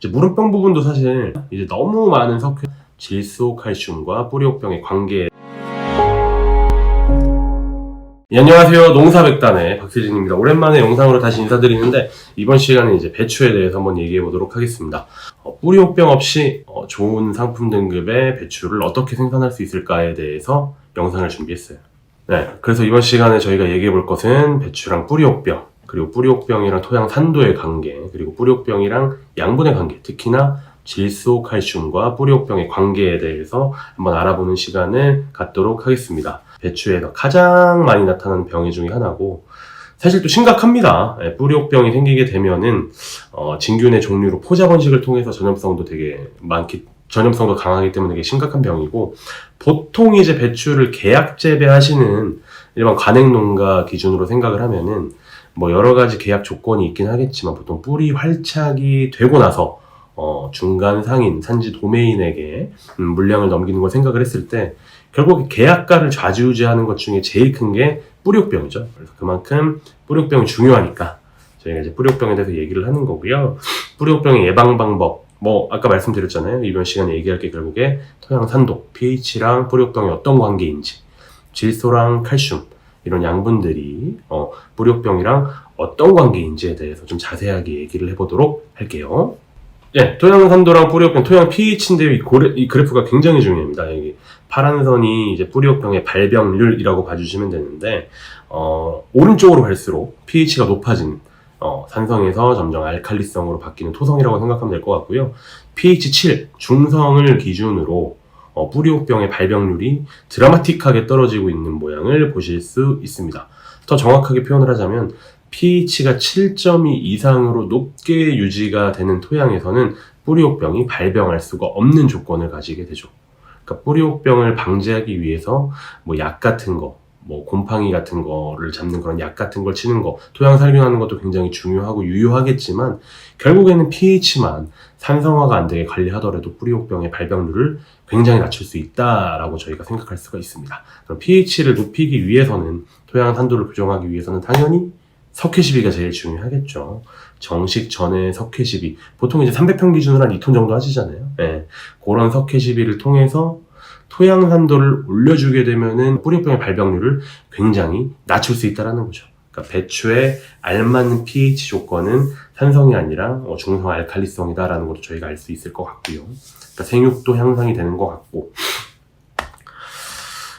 이제 무릎병 부분도 사실 이제 너무 많은 석회, 질소 칼슘과 뿌리옥병의 관계. 안녕하세요. 농사백단의 박세진입니다. 오랜만에 영상으로 다시 인사드리는데 이번 시간에 이제 배추에 대해서 한번 얘기해 보도록 하겠습니다. 뿌리옥병 없이 좋은 상품 등급의 배추를 어떻게 생산할 수 있을까에 대해서 영상을 준비했어요. 네, 그래서 이번 시간에 저희가 얘기해 볼 것은 배추랑 뿌리옥병, 그리고 뿌리옥병이랑 토양 산도의 관계, 그리고 뿌리옥병이랑 양분의 관계, 특히나 질소 칼슘과 뿌리옥병의 관계에 대해서 한번 알아보는 시간을 갖도록 하겠습니다. 배추에서 가장 많이 나타나는 병의 중에 하나고, 사실 또 심각합니다. 뿌리옥병이 생기게 되면은 진균의 종류로 포자 번식을 통해서 전염성도 전염성도 강하기 때문에 되게 심각한 병이고, 보통 이제 배추를 계약 재배하시는 일반 관행농가 기준으로 생각을 하면은 뭐 여러 가지 계약 조건이 있긴 하겠지만, 보통 뿌리 활착이 되고 나서 중간 상인, 산지 도매인에게 물량을 넘기는 걸 생각을 했을 때 결국 계약가를 좌지우지하는 것 중에 제일 큰 게 뿌리옥병이죠. 그래서 그만큼 뿌리옥병이 중요하니까 저희가 이제 뿌리옥병에 대해서 얘기를 하는 거고요. 뿌리옥병의 예방 방법, 아까 말씀드렸잖아요. 이번 시간에 얘기할 게 결국에 토양 산도, pH랑 뿌리옥병이 어떤 관계인지, 질소랑 칼슘, 이런 양분들이 뿌리옥병이랑 어떤 관계인지에 대해서 좀 자세하게 얘기를 해보도록 할게요. 예, 토양 산도랑 뿌리옥병, 토양 pH인데요. 이 그래프가 굉장히 중요합니다. 여기 파란 선이 이제 뿌리옥병의 발병률이라고 봐주시면 되는데, 오른쪽으로 갈수록 pH가 높아지는, 산성에서 점점 알칼리성으로 바뀌는 토성이라고 생각하면 될 것 같고요. pH 7, 중성을 기준으로 뿌리옥병의 발병률이 드라마틱하게 떨어지고 있는 모양을 보실 수 있습니다. 더 정확하게 표현을 하자면 pH가 7.2 이상으로 높게 유지가 되는 토양에서는 뿌리옥병이 발병할 수가 없는 조건을 가지게 되죠. 그러니까 뿌리옥병을 방지하기 위해서 약 같은 거, 곰팡이 같은 거를 잡는 그런 약 같은 걸 치는 거, 토양 살균하는 것도 굉장히 중요하고 유효하겠지만, 결국에는 pH만 산성화가 안 되게 관리하더라도 뿌리옥병의 발병률을 굉장히 낮출 수 있다라고 저희가 생각할 수가 있습니다. 그럼 pH를 높이기 위해서는, 토양 산도를 교정하기 위해서는 당연히 석회시비가 제일 중요하겠죠. 정식 전에 석회시비, 보통 이제 300평 기준으로 한 2톤 정도 하시잖아요. 네. 그런 석회시비를 통해서 토양 산도를 올려주게 되면은 뿌리옥병의 발병률을 굉장히 낮출 수 있다는 거죠. 그러니까 배추에 알맞는 pH 조건은 산성이 아니라 중성 알칼리성이다라는 것도 저희가 알 수 있을 것 같고요. 그러니까 생육도 향상이 되는 것 같고.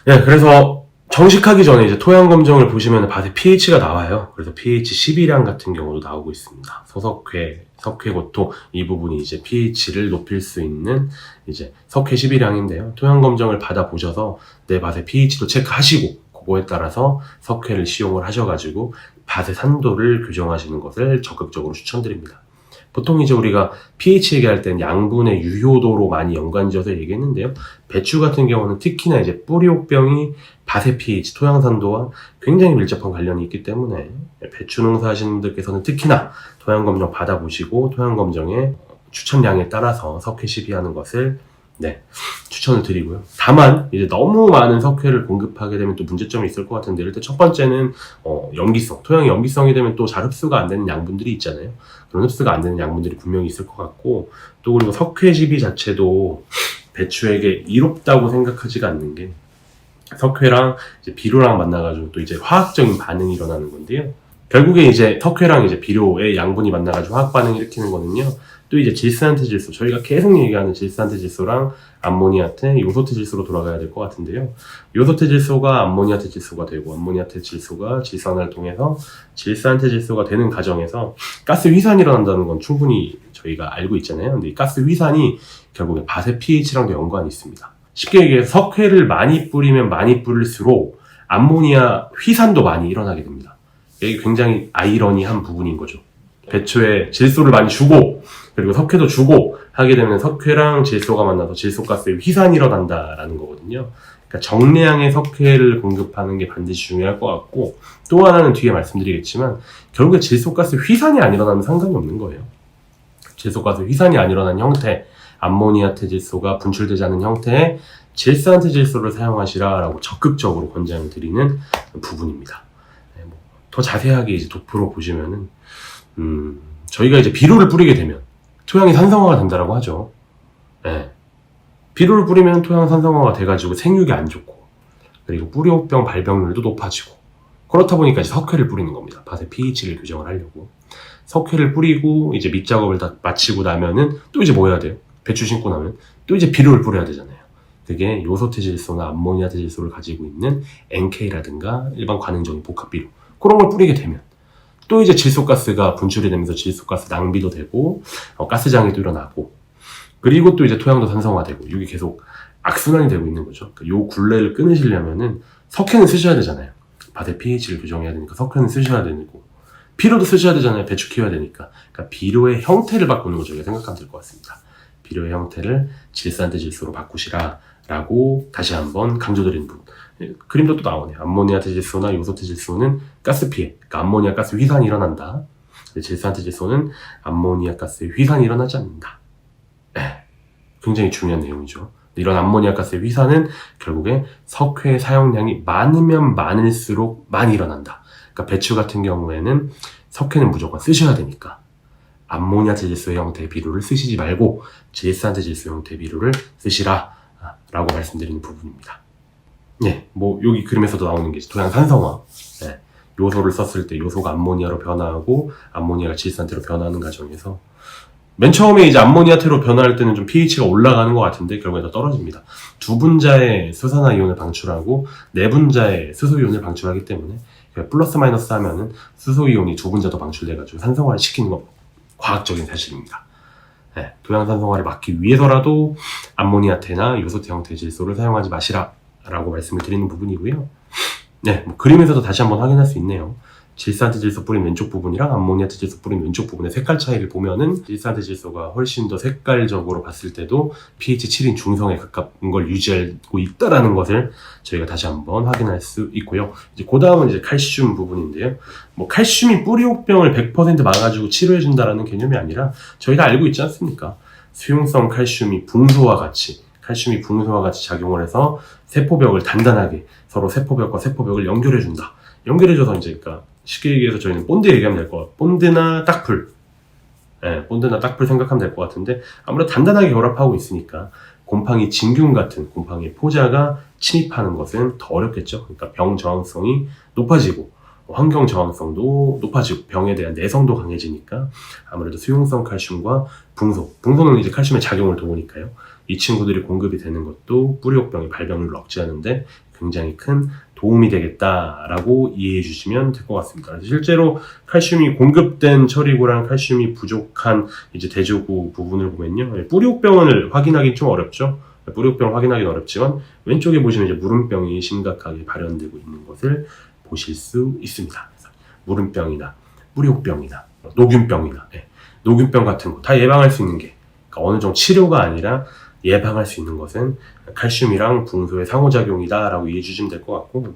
네, 그래서 정식하기 전에 이제 토양 검정을 보시면 밭에 pH가 나와요. 그래서 pH 12량 같은 경우도 나오고 있습니다. 소석회, 석회고토 이 부분이 이제 pH를 높일 수 있는 이제 석회 12량인데요. 토양 검정을 받아 보셔서 내 밭의 pH도 체크하시고 그거에 따라서 석회를 시용을 하셔가지고 밭의 산도를 교정하시는 것을 적극적으로 추천드립니다. 보통 이제 우리가 pH 얘기할 땐 양분의 유효도로 많이 연관지어서 얘기했는데요. 배추 같은 경우는 특히나 이제 뿌리옥병이 밭의 pH, 토양 산도와 굉장히 밀접한 관련이 있기 때문에 배추 농사 하시는 분들께서는 특히나 토양 검정 받아보시고 토양 검정의 추천량에 따라서 석회 시비하는 것을 추천을 드리고요. 다만 이제 너무 많은 석회를 공급하게 되면 또 문제점이 있을 것 같은데, 일단 첫 번째는 염기성, 토양의 염기성이 되면 또 잘 흡수가 안 되는 양분들이 있잖아요. 그런 흡수가 안 되는 양분들이 분명히 있을 것 같고, 또 그리고 석회 시비 자체도 배추에게 이롭다고 생각하지가 않는 게, 석회랑 이제 비료랑 만나가지고 또 이제 화학적인 반응이 일어나는 건데요. 결국에 이제 석회랑 이제 비료의 양분이 만나가지고 화학 반응을 일으키는 거는요. 또 이제 질산테질소, 저희가 계속 얘기하는 질산테질소랑 암모니아테, 요소테질소로 돌아가야 될 것 같은데요. 요소테질소가 암모니아테질소가 되고, 암모니아테질소가 질산을 통해서 질산테질소가 되는 과정에서 가스 휘산이 일어난다는 건 충분히 저희가 알고 있잖아요. 근데 이 가스 휘산이 결국에 밭의 pH랑도 연관이 있습니다. 쉽게 얘기해서 석회를 많이 뿌리면 많이 뿌릴수록 암모니아 휘산도 많이 일어나게 됩니다. 이게 굉장히 아이러니한 부분인 거죠. 배추에 질소를 많이 주고 그리고 석회도 주고 하게 되면 석회랑 질소가 만나서 질소가스의 휘산이 일어난다라는 거거든요. 그러니까 정량의 석회를 공급하는 게 반드시 중요할 것 같고, 또 하나는 뒤에 말씀드리겠지만 결국에 질소가스 휘산이 안 일어나면 상관이 없는 거예요. 질소가스 휘산이 안 일어나는 형태, 암모니아테질소가 분출되지 않는 형태의 질산테질소를 사용하시라라고 적극적으로 권장을 드리는 부분입니다. 더 자세하게 이제 도표로 보시면은 저희가 이제 비료를 뿌리게 되면 토양이 산성화가 된다라고 하죠. 예. 비료를 뿌리면 토양 산성화가 돼가지고 생육이 안 좋고, 그리고 뿌리옥병 발병률도 높아지고, 그렇다 보니까 이제 석회를 뿌리는 겁니다. 밭의 pH를 교정을 하려고. 석회를 뿌리고 이제 밑작업을 다 마치고 나면은 또 이제 뭐 해야 돼요? 배추 심고 나면 또 이제 비료를 뿌려야 되잖아요. 그게 요소태질소나 암모니아 태질소를 가지고 있는 NK라든가 일반 관행적인 복합비료, 그런 걸 뿌리게 되면 또 이제 질소가스가 분출이 되면서 질소가스 낭비도 되고, 가스장애도 일어나고, 그리고 또 이제 토양도 산성화되고, 이게 계속 악순환이 되고 있는 거죠. 그러니까 요 굴레를 끊으시려면은 석회는 쓰셔야 되잖아요. 밭의 pH를 교정해야 되니까 석회는 쓰셔야 되고, 비료도 쓰셔야 되잖아요. 배추 키워야 되니까. 그러니까 비료의 형태를 바꾸는 거죠. 생각하면 될 것 같습니다. 비료의 형태를 질산태질소로 바꾸시라 라고 다시 한번 강조드리는 부분. 그림도 또 나오네요. 암모니아 태질소나 요소 태질소는 가스 피해, 그러니까 암모니아 가스 휘산이 일어난다. 질산태질소는 암모니아 가스의 휘산이 일어나지 않는다. 굉장히 중요한 내용이죠. 이런 암모니아 가스의 휘산은 결국에 석회의 사용량이 많으면 많을수록 많이 일어난다. 그러니까 배추 같은 경우에는 석회는 무조건 쓰셔야 되니까 암모니아 태질소의 형태의 비료를 쓰시지 말고 질산태질소 형태의 비료를 쓰시라 라고 말씀드리는 부분입니다. 네, 뭐 여기 그림에서도 나오는 게 토양 산성화. 네, 요소를 썼을 때 요소가 암모니아로 변화하고 암모니아가 질산태로 변화하는 과정에서 맨 처음에 이제 암모니아태로 변화할 때는 좀 pH가 올라가는 것 같은데 결국에 더 떨어집니다. 두 분자의 수산화이온을 방출하고 네 분자의 수소이온을 방출하기 때문에 플러스 마이너스 하면은 수소이온이 두 분자 더 방출돼가지고 산성화를 시키는 건 과학적인 사실입니다. 네, 토양 산성화를 막기 위해서라도 암모니아태나 요소태 형태의 질소를 사용하지 마시라 라고 말씀을 드리는 부분이고요. 네, 뭐 그림에서도 다시 한번 확인할 수 있네요. 질산태질소 뿌린 왼쪽 부분이랑 암모니아 태질소 뿌린 왼쪽 부분의 색깔 차이를 보면은 질산태질소가 훨씬 더 색깔적으로 봤을 때도 pH 7인 중성에 가까운 걸 유지하고 있다라는 것을 저희가 다시 한번 확인할 수 있고요. 이제 그 다음은 이제 칼슘 부분인데요. 뭐 칼슘이 뿌리옥병을 100% 막아주고 치료해준다라는 개념이 아니라 저희가 알고 있지 않습니까? 수용성 칼슘이 붕소와 같이 작용을 해서 세포벽을 단단하게 서로 세포벽과 세포벽을 연결해준다. 연결해줘서 이제 그러니까 쉽게 얘기해서 저희는 본드 얘기하면 될 것 같아요. 본드나 딱풀. 본드나 딱풀 생각하면 될 것 같은데 아무래도 단단하게 결합하고 있으니까 곰팡이 진균 같은 곰팡이 포자가 침입하는 것은 더 어렵겠죠. 그러니까 병 저항성이 높아지고 환경 저항성도 높아지고 병에 대한 내성도 강해지니까 아무래도 수용성 칼슘과 붕소는 이제 칼슘의 작용을 도우니까요. 이 친구들이 공급이 되는 것도 뿌리옥병의 발병률을 억제하는데 굉장히 큰 도움이 되겠다라고 이해해 주시면 될 것 같습니다. 그래서 실제로 칼슘이 공급된 처리고랑 칼슘이 부족한 이제 대조구 부분을 보면요. 뿌리옥병을 확인하기 좀 어렵죠. 뿌리옥병을 확인하기는 어렵지만 왼쪽에 보시면 이제 무름병이 심각하게 발현되고 있는 것을 보실 수 있습니다. 무름병이나 뿌리옥병이나 녹균병이나 녹균병 같은 거 다 예방할 수 있는 게 그러니까 어느 정도 치료가 아니라 예방할 수 있는 것은 칼슘이랑 붕소의 상호작용이다라고 이해해 주시면 될 것 같고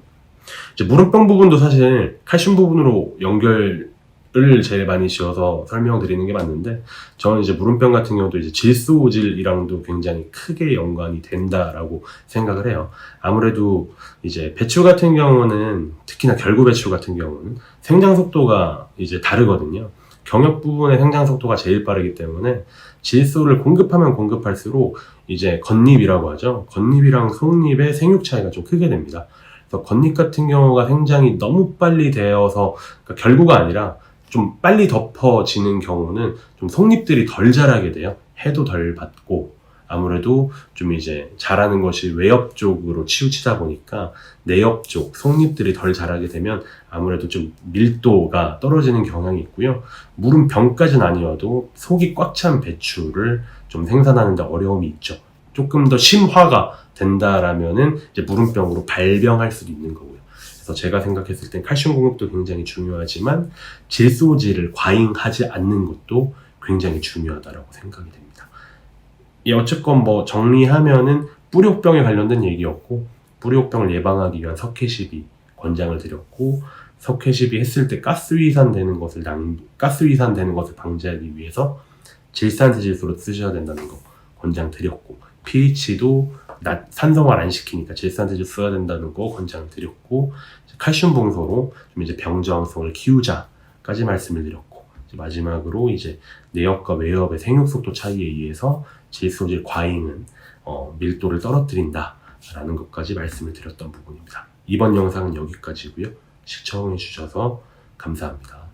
이제 무름병 부분도 사실 칼슘 부분으로 연결을 제일 많이 지어서 설명드리는 게 맞는데 저는 이제 무름병 같은 경우도 이제 질소질이랑도 굉장히 크게 연관이 된다라고 생각을 해요. 아무래도 이제 배추 같은 경우는 특히나 결구 배추 같은 경우는 생장 속도가 이제 다르거든요. 경역 부분의 생장 속도가 제일 빠르기 때문에 질소를 공급하면 공급할수록 이제 겉잎이라고 하죠. 겉잎이랑 속잎의 생육 차이가 좀 크게 됩니다. 그래서 겉잎 같은 경우가 생장이 너무 빨리 되어서 그러니까 결구가 아니라 좀 빨리 덮어지는 경우는 좀 속잎들이 덜 자라게 돼요. 해도 덜 받고 아무래도 좀 이제 자라는 것이 외엽 쪽으로 치우치다 보니까 내엽 쪽 속잎들이 덜 자라게 되면 아무래도 좀 밀도가 떨어지는 경향이 있고요. 무름병까지는 아니어도 속이 꽉 찬 배추를 좀 생산하는 데 어려움이 있죠. 조금 더 심화가 된다라면은 이제 무름병으로 발병할 수도 있는 거고요. 그래서 제가 생각했을 땐 칼슘 공급도 굉장히 중요하지만 질소질을 과잉하지 않는 것도 굉장히 중요하다라고 생각이 됩니다. 어쨌건 뭐 정리하면은 뿌리옥병에 관련된 얘기였고 뿌리옥병을 예방하기 위한 석회시비 권장을 드렸고 석회시비 했을 때 가스위산 되는 것을 방지하기 위해서 질산태질소를 쓰셔야 된다는 거 권장 드렸고 pH도 산성화를 안 시키니까 질산태질소 써야 된다는 거 권장 드렸고 칼슘 붕소로 좀 이제 병 저항성을 키우자까지 말씀을 드렸고 마지막으로 이제 내엽과 외엽의 생육 속도 차이에 의해서 질소질 과잉은 밀도를 떨어뜨린다 라는 것까지 말씀을 드렸던 부분입니다. 이번 영상은 여기까지고요. 시청해 주셔서 감사합니다.